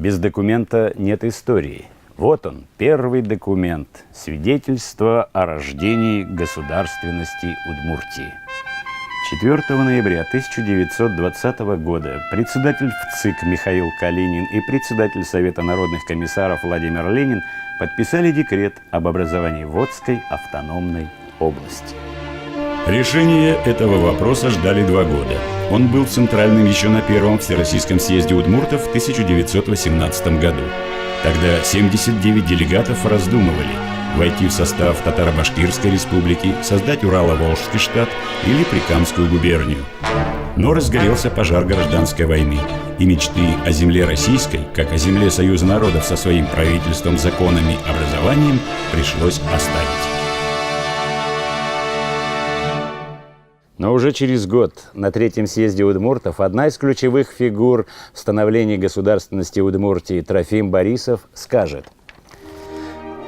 Без документа нет истории. Вот он, первый документ – свидетельство о рождении государственности Удмуртии. 4 ноября 1920 года председатель ВЦИК Михаил Калинин и председатель Совета народных комиссаров Владимир Ленин подписали декрет об образовании Водской автономной области. Решение этого вопроса ждали 2 года. Он был центральным еще на Первом Всероссийском съезде удмуртов в 1918 году. Тогда 79 делегатов раздумывали – войти в состав Татаро-Башкирской республики, создать Урало-Волжский штат или Прикамскую губернию. Но разгорелся пожар гражданской войны, и мечты о земле российской, как о земле Союза народов со своим правительством, законами, образованием, пришлось оставить. Но уже через год на Третьем съезде удмуртов одна из ключевых фигур в становлении государственности Удмуртии, Трофим Борисов, скажет: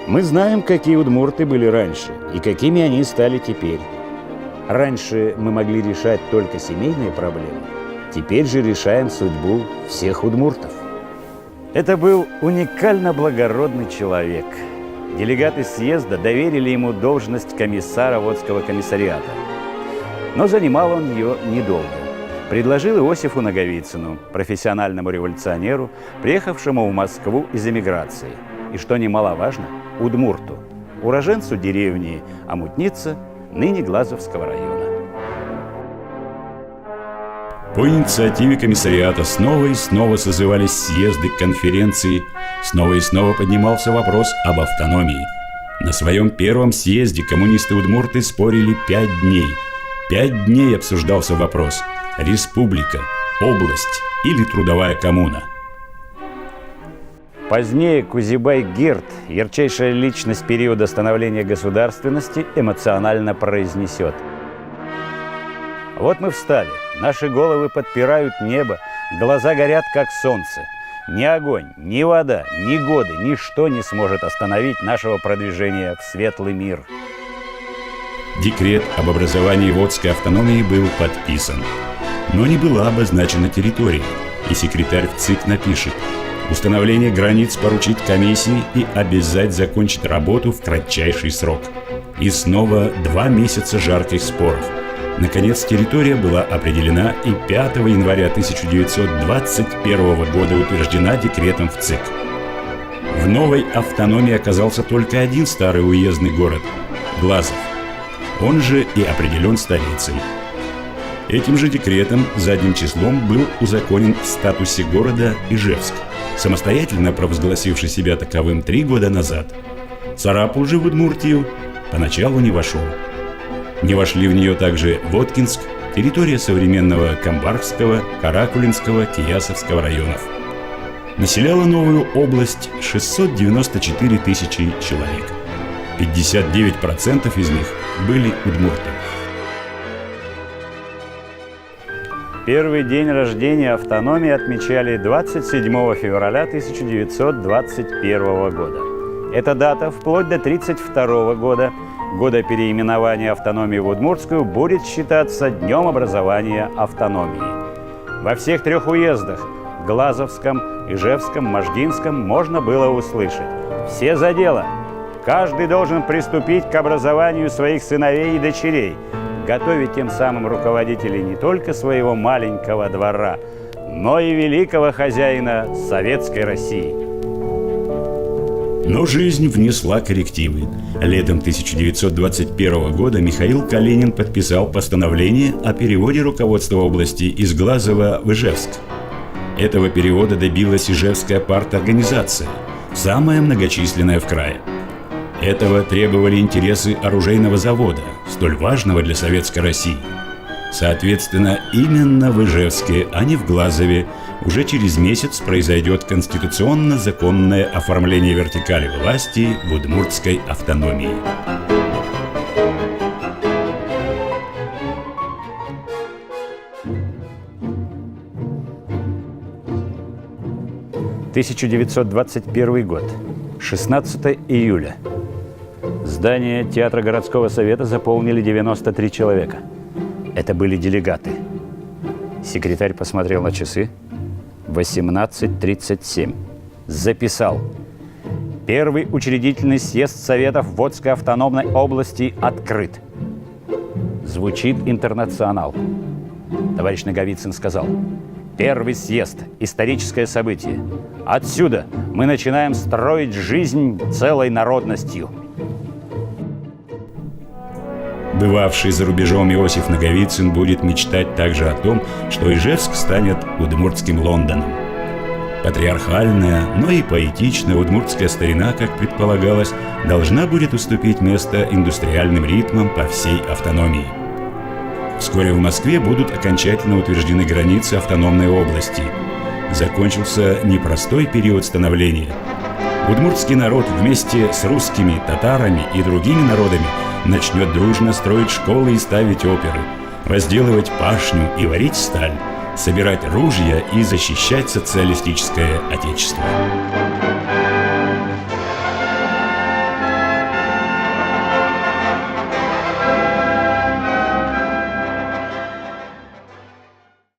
«Мы знаем, какие удмурты были раньше и какими они стали теперь. Раньше мы могли решать только семейные проблемы, теперь же решаем судьбу всех удмуртов». Это был уникально благородный человек. Делегаты съезда доверили ему должность комиссара Водского комиссариата. Но занимал он ее недолго. Предложил Иосифу Наговицыну, профессиональному революционеру, приехавшему в Москву из эмиграции. И, что немаловажно, удмурту, уроженцу деревни Омутница, ныне Глазовского района. По инициативе комиссариата снова и снова созывались съезды, конференции, снова и снова поднимался вопрос об автономии. На своем первом съезде коммунисты-удмурты спорили 5 дней. 5 дней обсуждался вопрос – республика, область или трудовая коммуна. Позднее Кузибай Герд, ярчайшая личность периода становления государственности, эмоционально произнесет: «Вот мы встали, наши головы подпирают небо, глаза горят, как солнце. Ни огонь, ни вода, ни годы, ничто не сможет остановить нашего продвижения в светлый мир». Декрет об образовании Водской автономии был подписан. Но не была обозначена территория, и секретарь ВЦИК напишет: установление границ поручить комиссии и обязать закончить работу в кратчайший срок. И снова 2 месяца жарких споров. Наконец, территория была определена и 5 января 1921 года утверждена декретом ВЦИК. В новой автономии оказался только один старый уездный город – Глазов. Он же и определен столицей. Этим же декретом задним числом был узаконен в статусе города Ижевск, самостоятельно провозгласивший себя таковым 3 года назад. Сарапул же в Удмуртию поначалу не вошел. Не вошли в нее также Воткинск, территория современного Камбарского, Каракулинского, Киясовского районов. Населяла новую область 694 тысячи человек. 59% из них были удмурты. Первый день рождения автономии отмечали 27 февраля 1921 года. Эта дата вплоть до 1932 года, года переименования автономии в Удмуртскую, будет считаться днем образования автономии. Во всех 3 уездах – Глазовском, Ижевском, Можгинском – можно было услышать: «Все за дело! Каждый должен приступить к образованию своих сыновей и дочерей, готовить тем самым руководителей не только своего маленького двора, но и великого хозяина Советской России». Но жизнь внесла коррективы. Летом 1921 года Михаил Калинин подписал постановление о переводе руководства области из Глазова в Ижевск. Этого перевода добилась Ижевская парторганизация, самая многочисленная в крае. Этого требовали интересы оружейного завода, столь важного для Советской России. Соответственно, именно в Ижевске, а не в Глазове, уже через месяц произойдет конституционно-законное оформление вертикали власти в удмуртской автономии. – 1921 год, 16 июля. Здание Театра городского совета заполнили 93 человека. Это были делегаты. Секретарь посмотрел на часы. 18:37. записал: «Первый учредительный съезд Советов Водской автономной области открыт». Звучит «Интернационал». Товарищ Наговицын сказал: «Первый съезд – историческое событие. Отсюда мы начинаем строить жизнь целой народностью». Бывавший за рубежом Иосиф Наговицын будет мечтать также о том, что Ижевск станет удмуртским Лондоном. Патриархальная, но и поэтичная удмуртская старина, как предполагалось, должна будет уступить место индустриальным ритмам по всей автономии. Вскоре в Москве будут окончательно утверждены границы автономной области. Закончился непростой период становления. Удмуртский народ вместе с русскими, татарами и другими народами начнет дружно строить школы и ставить оперы, возделывать пашню и варить сталь, собирать ружья и защищать социалистическое отечество.